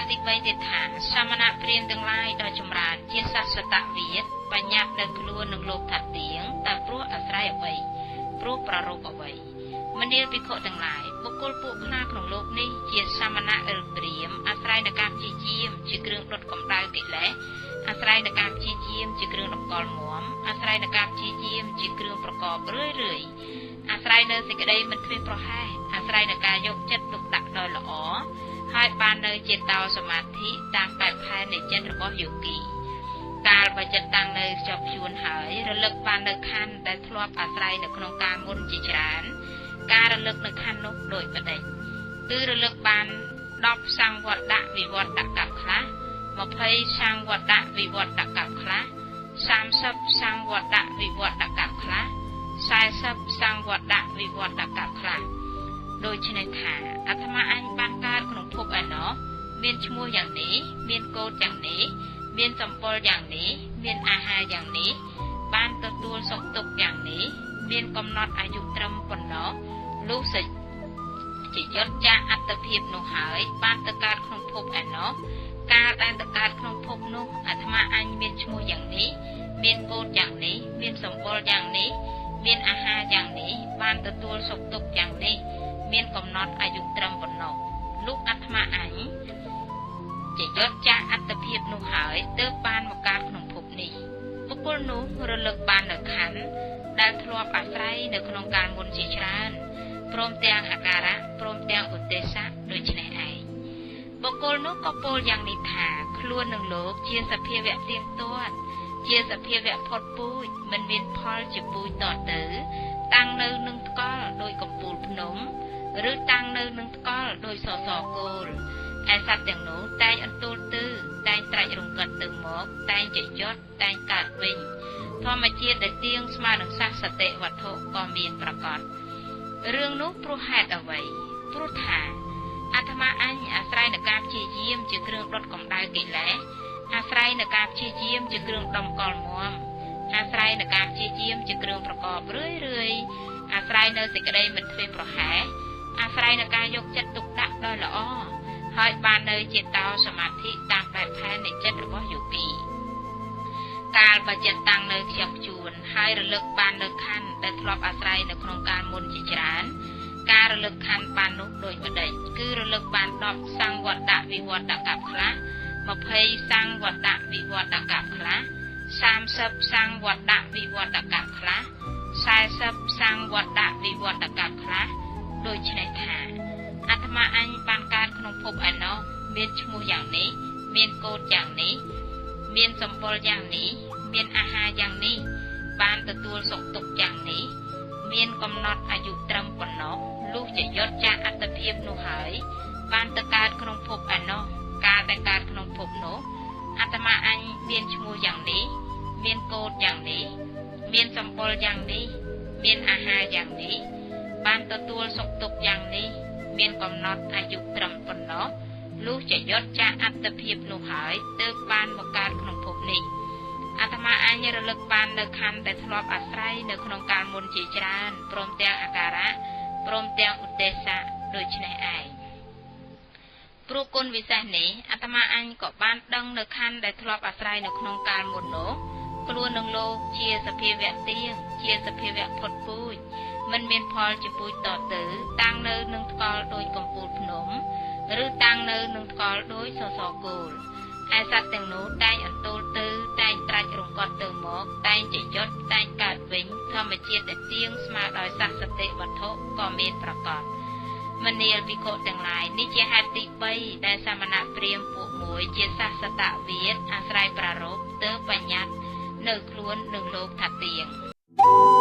ទី3ទៀតថាសមណៈព្រាហ្មណ៍ទាំងឡាយដ៏ចម្រើនជាសសតវិទ្យបញ្ញត្តិនៅខ្លួននឹងលោកថាទៀងតែព្រោះអាស្រ័យអ្វីព្រោះប្ររពអ្វីមនាលភិក្ខុទាំងឡាយបុគ្គលពួកខ្លះក្នុងលោកនេះជាសមណៈឬព្រាហ្មណ៍អាស្រ័យនឹងការព្យាយាមជាគ្រឿងដុតកម្ដៅកិលេសអាស្រ័យនឹងការព្យាយាមជាគ្រឿងតម្កល់មាំអាស្រ័យនឹងការព្យាយាមជាគ្រឿងប្រកបរឿយអាស្រ័យនៅសេចក្តីមិនធ្វេសប្រហែសអាស្រ័យនឹងការយកចិត្តទុកដាក់ដោយល្អហើយបាននៅចេតោសមាធិតាមបែបផែននៃចិត្តរបស់យោគីកាលបើចិត្តតាំងនៅជាប់ជួនហើយរលឹកបាននៅខណ្ឌដែលធ្លាប់អាស្រ័យនៅក្នុងការមុនជាច្រើនការរលឹកនៅខណ្ឌនោះដូចបដិគឺរលឹកបាន10សង្វត្តៈវិវត្តកັບខ្លះ20សង្វត្តៈវិវត្តកັບខ្លះ30សង្វត្តៈវិវត្តកັບខ្លះ40សង្វត្តៈវិវត្តកັບខ្លះដូច្នេះថាអាត្មាអញបានកើតក្នុងភពឯណោះមានឈ្មោះយ៉ាងនេះមានកូដយ៉ាងនេះមានសម្បុរយ៉ាងនេះមានអាហារយ៉ាងនេះបានទទួលសុខទុក្ខយ៉ាងនេះមានកំណត់អាយុត្រឹមប៉ុណ្ណោះលុះសេចជាយត់ចាអត្តភាពនោះហើយបានទៅកើតក្នុងភពឯណោះកាលដែលទៅកើតក្នុងភពនោះអាត្មាអញមានឈ្មោះយ៉ាងនេះមានកូដយ៉ាងនេះមានសម្បុរយ៉ាងនេះមានអាហារយ៉ាងនេះបានទទួលសុខទុក្ខយ៉ាងនេះមានកំណត់អាយុត្រឹមប៉ុណ្ណោះលុះអាត្មាអញជាយត់ចាស់អត្តភាពនោះហើយទើបបានមកកើតក្នុងភពនេះបុគ្គលនោះរលឹកបាននៅខណ្ឌដែលធ្លាប់អាស្រ័យនៅក្នុងការមុនជាច្រើនព្រមទាំងអាការៈព្រមទាំងឧទេសៈដូចនេះឯងបុគ្គលនោះក៏ពោលយ៉ាងនេះថាខ្លួននឹងលោកជាសភាវៈទៀងទាត់ជាសភាវៈផុតពូជមិនមានផលជាពូជតទៅតាំងនៅនឹងថ្កល់ដោយកំពូលភ្នំឬតាំងនៅនឹងថ្កល់ដោយសសរគោលឯសត្វទាំងនោះតែងអន្ទូលទៅតែងត្រាច់រង្កិតទៅមកតែងជាយត់តែងកើតវិញធម្មជាតិដែលទៀងស្មើនឹងសាសតិវត្ថុក៏មានប្រកបរឿងនោះព្រោះហេតុអ្វីព្រោះថាអាត្មាអញអាស្រ័យនឹងការព្យាយាមជាគ្រឿងដុតកម្ដៅកិលេសអាស្រ័យនឹងការព្យាយាមជាគ្រឿងដំកល់មាំអាស្រ័យនឹងការព្យាយាមជាគ្រឿងប្រកបរឿយអាស្រ័យនៅសេចក្តីមិនធ្វេសប្រហែសអាស្រ័យនឹងការយកចិត្តទុកដាក់ដោយល្អហើយបាននៅចេតោសមាធិតាមបែបផែននៃចិត្តរបស់យោគីកាលបើចិត្តតាំងនៅខ្ជាប់ខ្ជួនហើយរលឹកបាននៅខណ្ឌដែលធ្លាប់អាស្រ័យនៅក្នុងការមុនជាច្រើនការរលឹកខណ្ឌបាននោះដូចបដិគឺរលឹកបាន10សង្វត្តៈវិវត្តកັບខ្លះ20សង្វត្តៈវិវត្តកັបខ្លះ30សង្វត្តៈវិវត្តកັបខ្លះ40សង្វត្តៈវិវត្តកັບខ្លះដូច្នេះថាអាត្មាអញបានកើតក្នុងភពឯណោះមានឈ្មោះយ៉ាងនេះមានកូដយ៉ាងនេះមានសម្បុរយ៉ាងនេះមានអាហារយ៉ាងនេះបានទទួលសុខទុក្ខយ៉ាងនេះមានកំណត់អាយុត្រឹមប៉ុណ្ណោះលុះជាយត់ចាស់អត្តភាពនោះហើយបានទៅកើតក្នុងភពឯណោះកាលដែលកើតក្នុងភពនោះអាត្មាអញមានឈ្មោះយ៉ាងនេះមានកូដយ៉ាងនេះមានសម្បុរយ៉ាងនេះមានអាហារយ៉ាងនេះបានទទួលសុខទុក្ខយ៉ាងនេះមានកំណត់អាយុត្រឹមប៉ុណ្ណោះលុះជាយត់ចាស់អត្តភាពនោះហើយទើបបានមកកើតក្នុងភពនេះអាត្មាអញរលឹកបាននៅខណ្ឌដែលធ្លាប់អាស្រ័យនៅក្នុងកាលមុនជាច្រើនព្រមទាំងអាការៈព្រមទាំងឧទេសៈដូចនេះឯងព្រោះគុណវិសេសនេះអាត្មាអញក៏បានដឹងនៅខណ្ឌដែលធ្លាប់អាស្រ័យនៅក្នុងកាលមុននោះខ្លួននឹងលោកជាសភាវៈទៀងជាសភាវៈផុតពូជមិនមានផលជាពូជតទៅតាំងនៅនឹងថ្កល់ដោយកំពូលភ្នំឬតាំងនៅនឹងថ្កល់ដោយសសរគោលឯសត្វទាំងនោះតែងអន្ទូលទៅតែងត្រាច់រង្កត់ទៅមកតែងជាយត់តែងកើតវិញធម្មជាតិដែលទៀងស្មើដោយសាសតិវត្ថុក៏មានប្រកបមនាលភិក្ខុទាំងឡាយនេះជាហេតុទី3ដែលសមណៈព្រាហ្មណ៍ពួកមួយជាសាសតវិទ្យអាស្រ័យប្រារព្ធទើបបញ្ញត្តិនៅខ្លួននឹងលោកថាទៀង